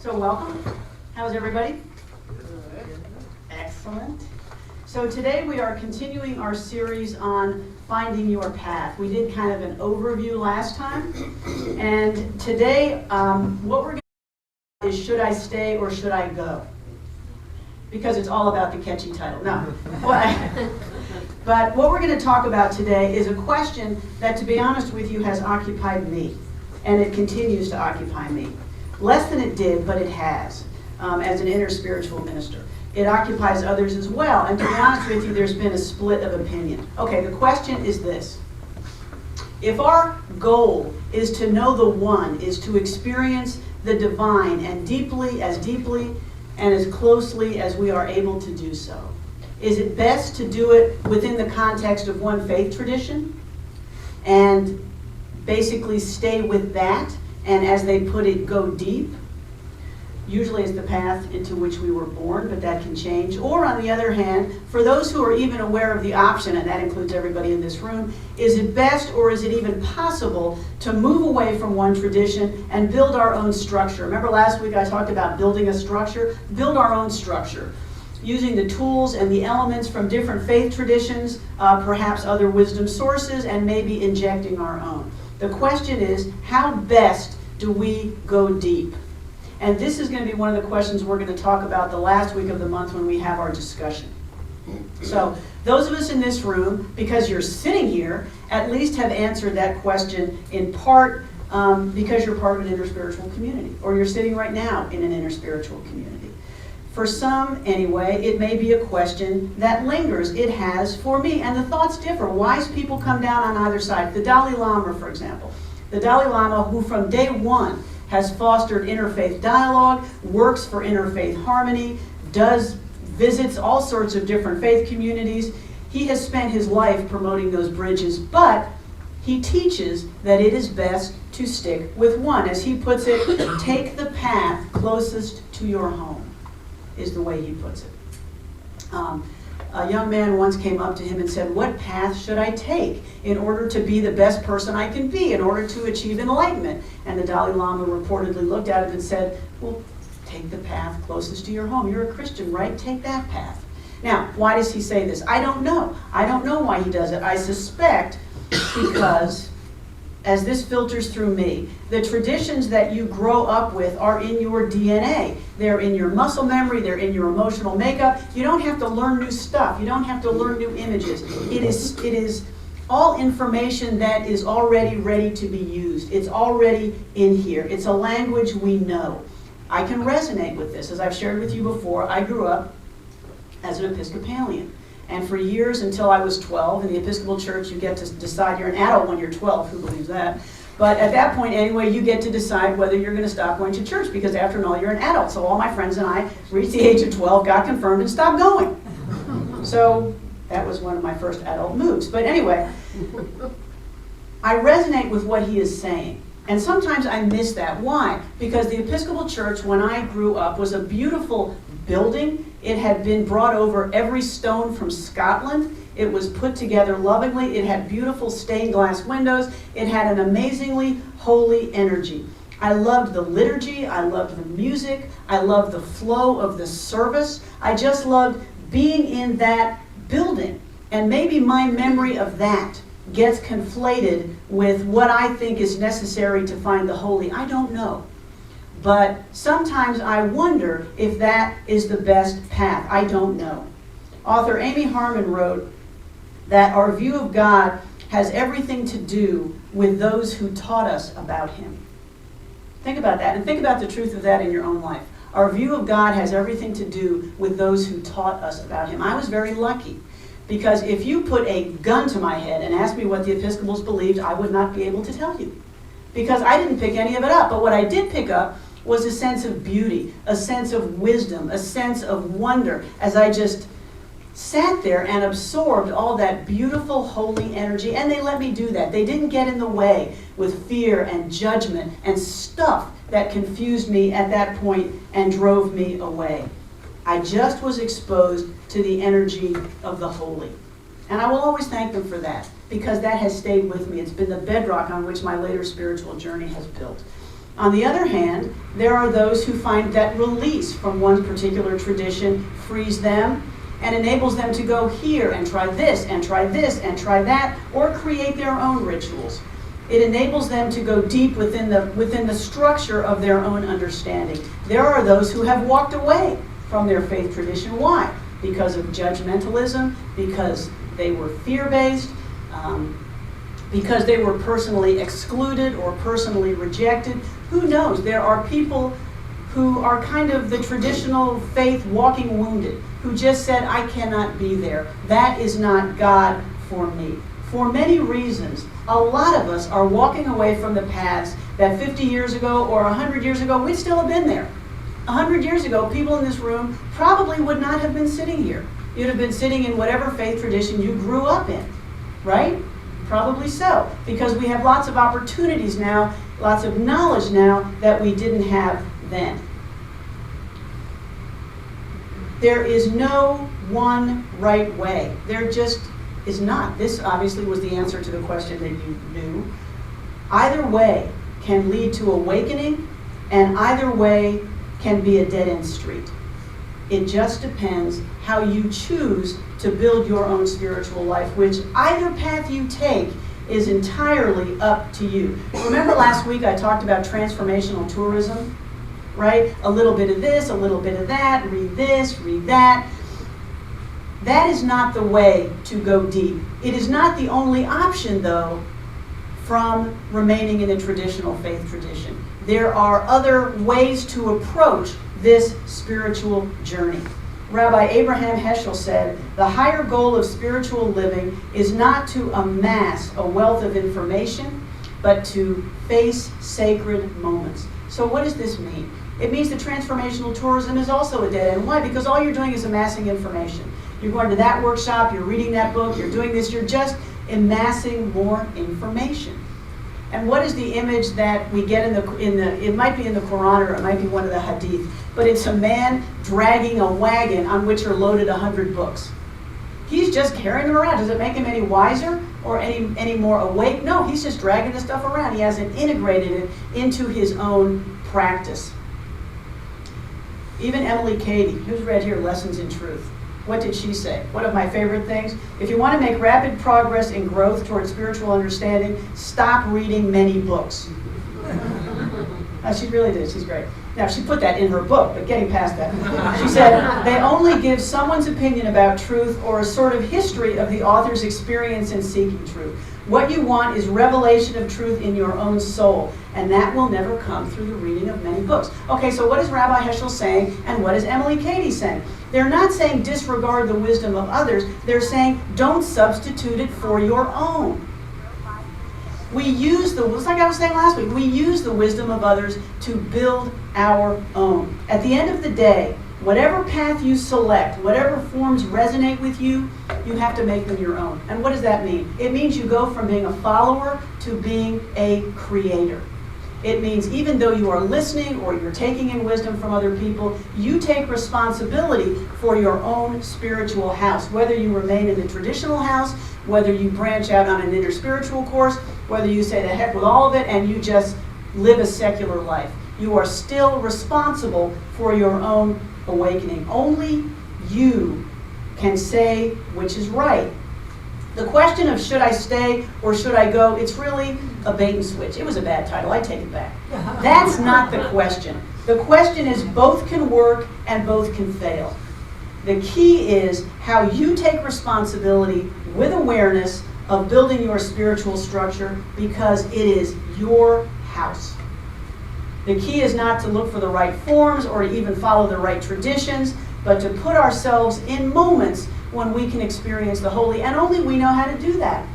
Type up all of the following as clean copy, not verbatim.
So welcome. How's everybody? Excellent. So today we are continuing our series on finding your path. We did kind of an overview last time, and today what we're going to do is should I stay or should I go? Because it's all about the catchy title. No. But what we're going to talk about today is a question that, to be honest with you, has occupied me, and it continues to occupy me. Less than it did, but it has, as an inner spiritual minister. It occupies others as well, and to be honest with you, there's been a split of opinion. Okay, the question is this. If our goal is to know the one, is to experience the divine and deeply and as closely as we are able to do so, is it best to do it within the context of one faith tradition and basically stay with that and, as they put it, go deep? Usually it's the path into which we were born, but that can change. Or on the other hand, for those who are even aware of the option, and that includes everybody in this room, is it best or is it even possible to move away from one tradition and build our own structure? Remember last week I talked about building a structure? Build our own structure, using the tools and the elements from different faith traditions, perhaps other wisdom sources, and maybe injecting our own. The question is, how best do we go deep? And this is going to be one of the questions we're going to talk about the last week of the month when we have our discussion. So those of us in this room, because you're sitting here, at least have answered that question in part because you're part of an interspiritual community, or you're sitting right now in an interspiritual community. For some, anyway, it may be a question that lingers. It has for me, and the thoughts differ. Wise people come down on either side. The Dalai Lama, for example. The Dalai Lama, who from day one has fostered interfaith dialogue, works for interfaith harmony, visits all sorts of different faith communities. He has spent his life promoting those bridges, but he teaches that it is best to stick with one. As he puts it, take the path closest to your home, is the way he puts it. A young man once came up to him and said, "What path should I take in order to be the best person I can be, in order to achieve enlightenment?" And the Dalai Lama reportedly looked at him and said, "Well, take the path closest to your home. You're a Christian, right? Take that path." Now, why does he say this? I don't know. I don't know why he does it. I suspect because, as this filters through me, the traditions that you grow up with are in your DNA. They're in your muscle memory, they're in your emotional makeup. You don't have to learn new stuff. You don't have to learn new images. It is all information that is already ready to be used. It's already in here. It's a language we know. I can resonate with this. As I've shared with you before, I grew up as an Episcopalian. And for years, until I was 12, in the Episcopal Church, you get to decide. You're an adult when you're 12, who believes that? But at that point, anyway, you get to decide whether you're going to stop going to church, because after all, you're an adult. So all my friends and I reached the age of 12, got confirmed, and stopped going. So that was one of my first adult moves. But anyway, I resonate with what he is saying. And sometimes I miss that. Why? Because the Episcopal Church, when I grew up, was a beautiful building. It had been brought over every stone from Scotland. It was put together lovingly. It had beautiful stained glass windows. It had an amazingly holy energy. I loved the liturgy. I loved the music. I loved the flow of the service. I just loved being in that building. And maybe my memory of that gets conflated with what I think is necessary to find the holy. I don't know. But sometimes I wonder if that is the best path. I don't know. Author Amy Harmon wrote that our view of God has everything to do with those who taught us about him. Think about that, and think about the truth of that in your own life. Our view of God has everything to do with those who taught us about him. I was very lucky, because if you put a gun to my head and asked me what the Episcopals believed, I would not be able to tell you, because I didn't pick any of it up. But what I did pick up was a sense of beauty, a sense of wisdom, a sense of wonder, as I just sat there and absorbed all that beautiful, holy energy. And they let me do that. They didn't get in the way with fear and judgment and stuff that confused me at that point and drove me away. I just was exposed to the energy of the holy. And I will always thank them for that, because that has stayed with me. It's been the bedrock on which my later spiritual journey has built. On the other hand, there are those who find that release from one particular tradition frees them and enables them to go here and try this and try this and try that, or create their own rituals. It enables them to go deep within the structure of their own understanding. There are those who have walked away from their faith tradition. Why? Because of judgmentalism, because they were fear-based, because they were personally excluded or personally rejected. Who knows? There are people who are kind of the traditional faith walking wounded, who just said, I cannot be there. That is not God for me. For many reasons, a lot of us are walking away from the paths that 50 years ago or 100 years ago, we'd still have been there. 100 years ago, people in this room probably would not have been sitting here. You'd have been sitting in whatever faith tradition you grew up in, right? Probably so, because we have lots of opportunities now, lots of knowledge now that we didn't have then. There is no one right way. There just is not. This obviously was the answer to the question that you knew. Either way can lead to awakening, and either way can be a dead-end street. It just depends how you choose to build your own spiritual life, which either path you take is entirely up to you. Remember last week I talked about transformational tourism, right? A little bit of this, a little bit of that, read this, read that. That is not the way to go deep. It is not the only option, though, from remaining in a traditional faith tradition. There are other ways to approach this spiritual journey. Rabbi Abraham Heschel said, the higher goal of spiritual living is not to amass a wealth of information, but to face sacred moments. So what does this mean? It means that transformational tourism is also a dead end. Why? Because all you're doing is amassing information. You're going to that workshop, you're reading that book, you're doing this, you're just amassing more information. And what is the image that we get it might be in the Quran or it might be one of the Hadith, but it's a man dragging a wagon on which are loaded 100 books. He's just carrying them around. Does it make him any wiser or any more awake? No, he's just dragging the stuff around. He hasn't integrated it into his own practice. Even Emily Cady, who's read here Lessons in Truth, what did she say? One of my favorite things, if you want to make rapid progress in growth towards spiritual understanding, stop reading many books. She really did, she's great. Now, she put that in her book, but getting past that. She said, they only give someone's opinion about truth or a sort of history of the author's experience in seeking truth. What you want is revelation of truth in your own soul, and that will never come through the reading of many books. Okay, so what is Rabbi Heschel saying, and what is Emily Cady saying? They're not saying disregard the wisdom of others. They're saying don't substitute it for your own. We use it's like I was saying last week, we use the wisdom of others to build our own. At the end of the day, whatever path you select, whatever forms resonate with you, you have to make them your own. And what does that mean? It means you go from being a follower to being a creator. It means even though you are listening or you're taking in wisdom from other people, you take responsibility for your own spiritual house, whether you remain in the traditional house, whether you branch out on an interspiritual course, whether you say the heck with all of it and you just live a secular life. You are still responsible for your own awakening. Only you can say which is right. The question of should I stay or should I go, it's really a bait and switch. It was a bad title, I take it back. That's not the question. The question is both can work and both can fail. The key is how you take responsibility with awareness of building your spiritual structure because it is your house. The key is not to look for the right forms or to even follow the right traditions, but to put ourselves in moments when we can experience the holy, and only we know how to do that.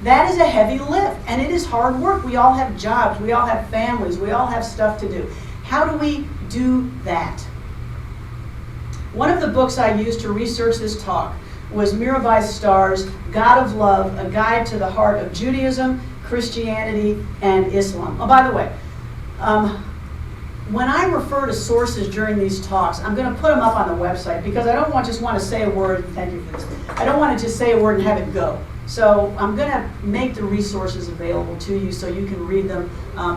That is a heavy lift, and it is hard work. We all have jobs, we all have families, we all have stuff to do. How do we do that? One of the books I used to research this talk was Mirabai Starr's God of Love, A Guide to the Heart of Judaism, Christianity, and Islam. Oh, by the way, when I refer to sources during these talks, I'm going to put them up on the website because I don't just want to say a word, thank you for this, I don't want to just say a word and have it go. So I'm going to make the resources available to you so you can read them,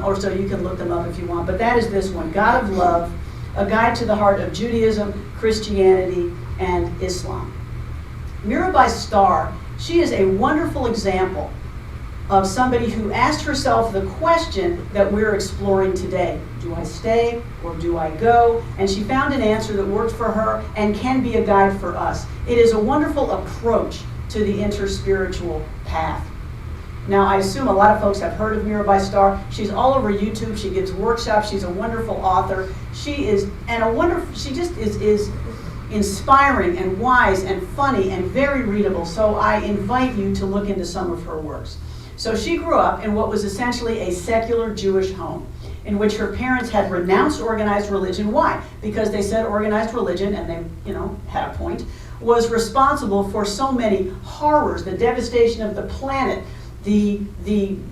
or so you can look them up if you want. But that is this one, God of Love, A Guide to the Heart of Judaism, Christianity, and Islam. Mirabai Starr, she is a wonderful example of somebody who asked herself the question that we're exploring today. Do I stay or do I go? And she found an answer that worked for her and can be a guide for us. It is a wonderful approach to the interspiritual path. Now, I assume a lot of folks have heard of Mirabai Starr. She's all over YouTube. She gives workshops. She's a wonderful author. She is, she just is inspiring and wise and funny and very readable. So I invite you to look into some of her works. So she grew up in what was essentially a secular Jewish home in which her parents had renounced organized religion. Why? Because they said organized religion, and they, had a point, was responsible for so many horrors, the devastation of the planet, the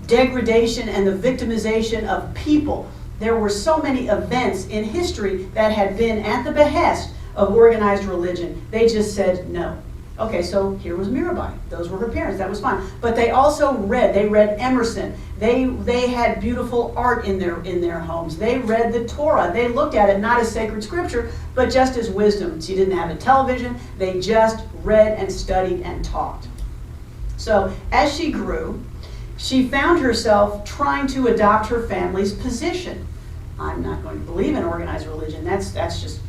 degradation and the victimization of people. There were so many events in history that had been at the behest of organized religion. They just said no. Okay, so here was Mirabai. Those were her parents. That was fine. But they also read. They read Emerson. They had beautiful art in their homes. They read the Torah. They looked at it not as sacred scripture, but just as wisdom. She didn't have a television. They just read and studied and talked. So as she grew, she found herself trying to adopt her family's position. I'm not going to believe in organized religion. That's just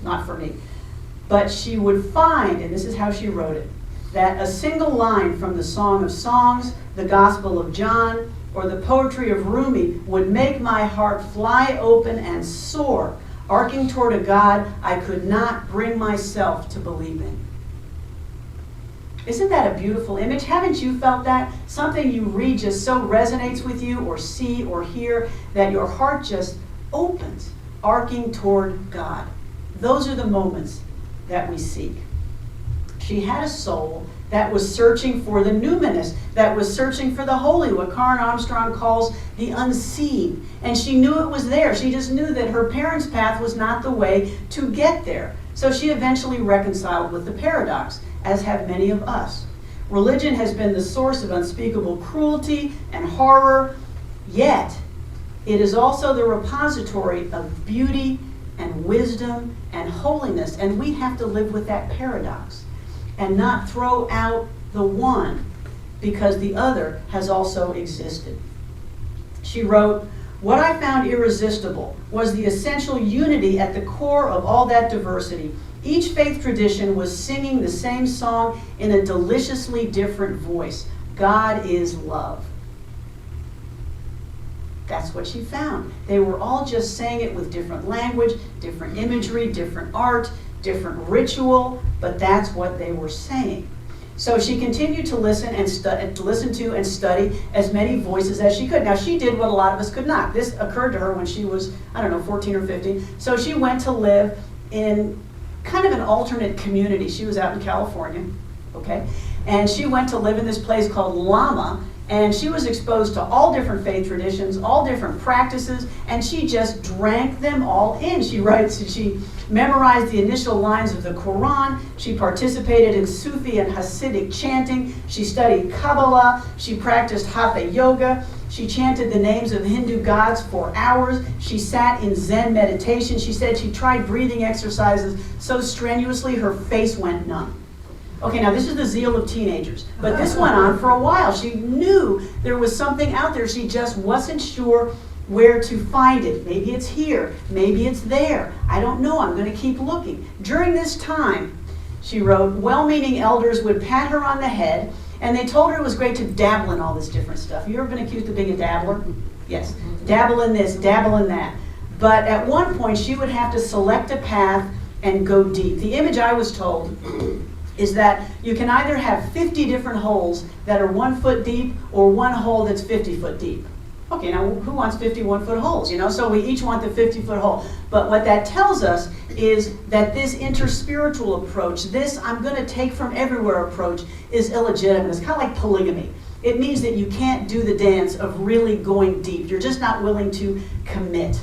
not for me. But she would find, and this is how she wrote it, that a single line from the Song of Songs, the Gospel of John, or the poetry of Rumi would make my heart fly open and soar, arcing toward a God I could not bring myself to believe in. Isn't that a beautiful image? Haven't you felt that? Something you read just so resonates with you, or see or hear, that your heart just opens, arcing toward God. Those are the moments that we seek. She had a soul that was searching for the numinous, that was searching for the holy, what Karen Armstrong calls the unseen. And she knew it was there. She just knew that her parents' path was not the way to get there. So she eventually reconciled with the paradox, as have many of us. Religion has been the source of unspeakable cruelty and horror, yet it is also the repository of beauty and wisdom and holiness, and we have to live with that paradox and not throw out the one because the other has also existed. She wrote, "What I found irresistible was the essential unity at the core of all that diversity. Each faith tradition was singing the same song in a deliciously different voice. God is love." That's what she found. They were all just saying it with different language, different imagery, different art, different ritual, but that's what they were saying. So she continued to listen to and study as many voices as she could. Now, she did what a lot of us could not. This occurred to her when she was, 14 or 15. So she went to live in kind of an alternate community. She was out in California, okay? And she went to live in this place called Lama, and she was exposed to all different faith traditions, all different practices, and she just drank them all in. She writes that she memorized the initial lines of the Quran, she participated in Sufi and Hasidic chanting, she studied Kabbalah, she practiced Hatha Yoga, she chanted the names of Hindu gods for hours, she sat in Zen meditation. She said she tried breathing exercises so strenuously her face went numb. Okay, now this is the zeal of teenagers, but this went on for a while. She knew there was something out there. She just wasn't sure where to find it. Maybe it's here, maybe it's there. I don't know, I'm going to keep looking. During this time, she wrote, well-meaning elders would pat her on the head, and they told her it was great to dabble in all this different stuff. You ever been accused of being a dabbler? Yes. Dabble in this, dabble in that. But at one point, she would have to select a path and go deep. The image I was told is that you can either have 50 different holes that are 1 foot deep or one hole that's 50 foot deep. Okay, now who wants 51-foot holes, So we each want the 50-foot hole. But what that tells us is that this interspiritual approach, this I'm going to take from everywhere approach, is illegitimate. It's kind of like polygamy. It means that you can't do the dance of really going deep. You're just not willing to commit.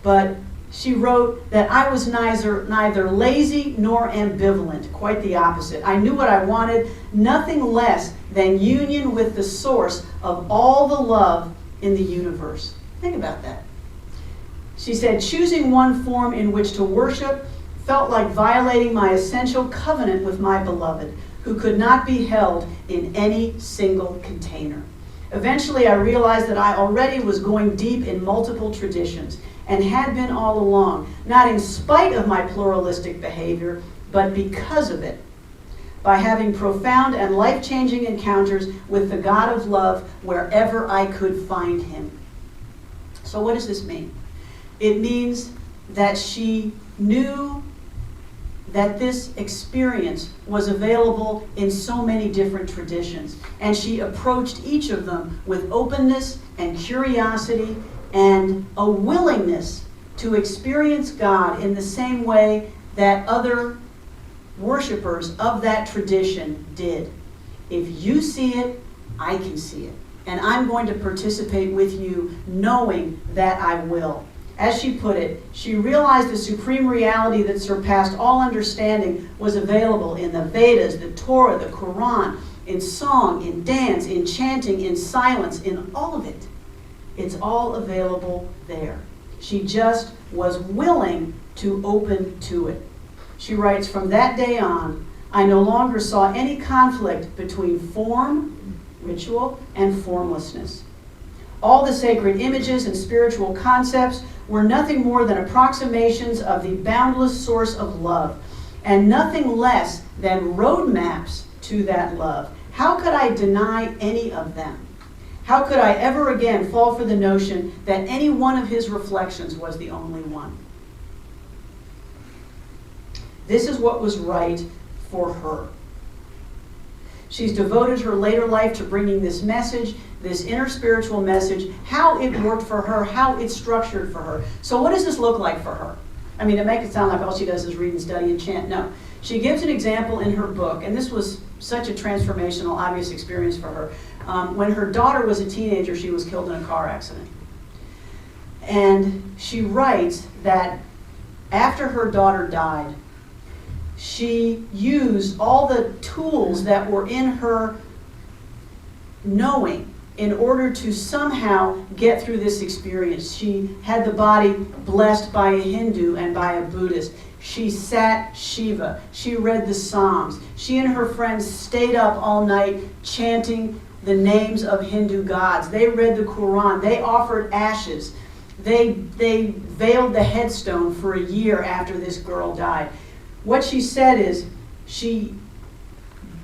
But She wrote that I was neither lazy nor ambivalent, quite the opposite. I knew what I wanted, nothing less than union with the source of all the love in the universe. Think about that. She said, choosing one form in which to worship felt like violating my essential covenant with my beloved, who could not be held in any single container. Eventually, I realized that I already was going deep in multiple traditions, and had been all along, not in spite of my pluralistic behavior, but because of it, by having profound and life-changing encounters with the God of love wherever I could find him. So what does this mean? It means that she knew that this experience was available in so many different traditions, and she approached each of them with openness and curiosity and a willingness to experience God in the same way that other worshipers of that tradition did. If you see it, I can see it. And I'm going to participate with you knowing that I will. As she put it, she realized the supreme reality that surpassed all understanding was available in the Vedas, the Torah, the Quran, in song, in dance, in chanting, in silence, in all of it. It's all available there. She just was willing to open to it. She writes, from that day on, I no longer saw any conflict between form, ritual, and formlessness. All the sacred images and spiritual concepts were nothing more than approximations of the boundless source of love, and nothing less than roadmaps to that love. How could I deny any of them? How could I ever again fall for the notion that any one of his reflections was the only one? This is what was right for her. She's devoted her later life to bringing this message, this inner spiritual message, how it worked for her, how it's structured for her. So what does this look like for her? I mean, it makes it sound like all she does is read and study and chant. No. She gives an example in her book, and this was such a transformational, obvious experience for her. When her daughter was a teenager, she was killed in a car accident. And she writes that after her daughter died, she used all the tools that were in her knowing in order to somehow get through this experience. She had the body blessed by a Hindu and by a Buddhist. She sat Shiva. She read the Psalms. She and her friends stayed up all night chanting the names of Hindu gods. They read the Quran. They offered ashes. They veiled the headstone for a year after this girl died. What she said is she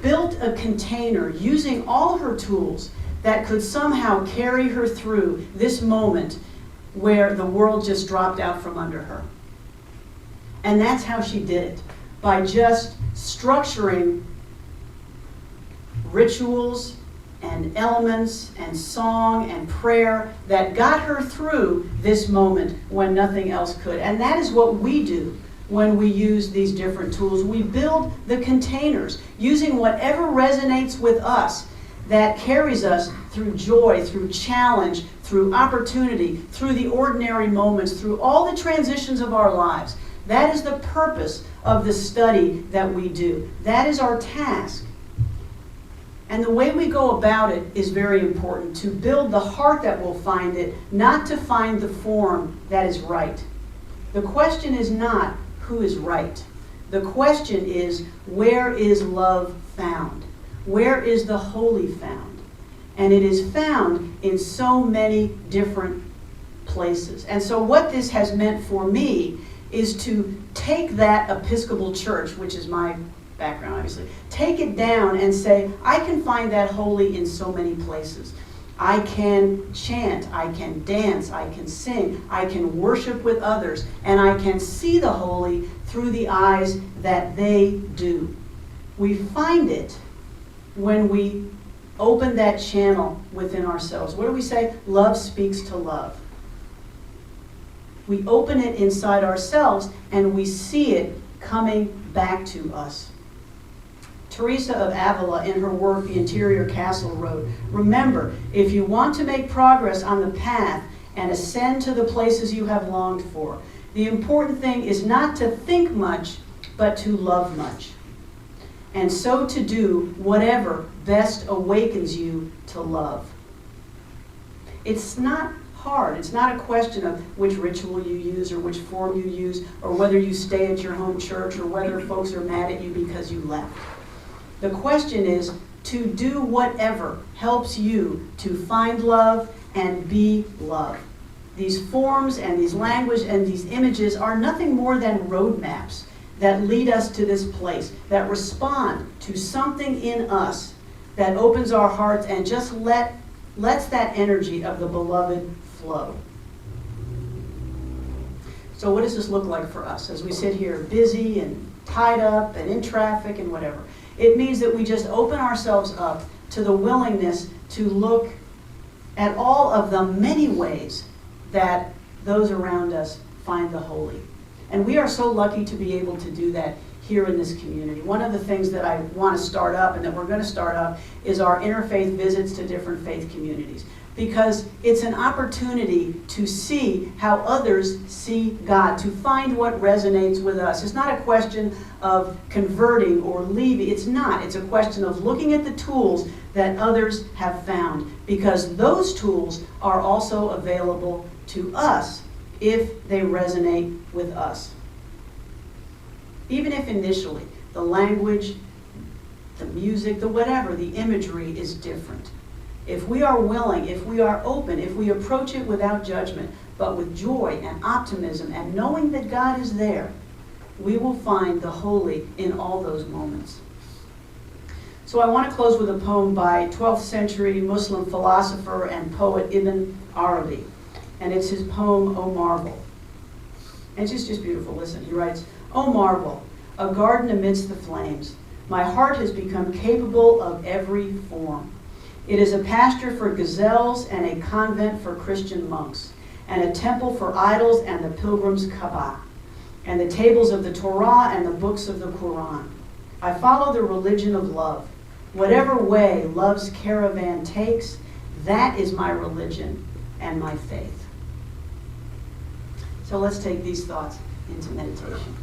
built a container using all her tools that could somehow carry her through this moment where the world just dropped out from under her. And that's how she did it, by just structuring rituals and elements and song and prayer that got her through this moment when nothing else could. And that is what we do when we use these different tools. We build the containers using whatever resonates with us that carries us through joy, through challenge, through opportunity, through the ordinary moments, through all the transitions of our lives. That is the purpose of the study that we do. That is our task. And the way we go about it is very important, to build the heart that will find it, not to find the form that is right. The question is not who is right. The question is, where is love found? Where is the holy found? And it is found in so many different places. And so what this has meant for me is to take that Episcopal church, which is my background obviously, take it down and say, I can find that holy in so many places. I can chant, I can dance, I can sing, I can worship with others, and I can see the holy through the eyes that they do. We find it when we open that channel within ourselves. What do we say? Love speaks to love. We open it inside ourselves and we see it coming back to us. Teresa of Avila, in her work, The Interior Castle, wrote, remember, if you want to make progress on the path and ascend to the places you have longed for, The important thing is not to think much, but to love much. And so to do whatever best awakens you to love. It's not hard. It's not a question of which ritual you use or which form you use or whether you stay at your home church or whether folks are mad at you because you left. The question is to do whatever helps you to find love and be love. These forms and these language and these images are nothing more than roadmaps that lead us to this place, that respond to something in us that opens our hearts and just lets that energy of the beloved flow. So what does this look like for us as we sit here busy and tied up and in traffic and whatever? It means that we just open ourselves up to the willingness to look at all of the many ways that those around us find the holy. And we are so lucky to be able to do that here in this community. One of the things that I want to start up and that we're going to start up is our interfaith visits to different faith communities. Because it's an opportunity to see how others see God, to find what resonates with us. It's not a question of converting or leaving. It's not. It's a question of looking at the tools that others have found, because those tools are also available to us if they resonate with us. Even if initially the language, the music, the whatever, the imagery is different. If we are willing, if we are open, if we approach it without judgment, but with joy and optimism and knowing that God is there, we will find the holy in all those moments. So I want to close with a poem by 12th century Muslim philosopher and poet Ibn Arabi. And it's his poem, O Marvel. And it's just beautiful. Listen, he writes, O marvel, a garden amidst the flames. My heart has become capable of every form. It is a pasture for gazelles and a convent for Christian monks, and a temple for idols and the pilgrim's Kaaba, and the tables of the Torah and the books of the Quran. I follow the religion of love. Whatever way love's caravan takes, that is my religion and my faith. So let's take these thoughts into meditation.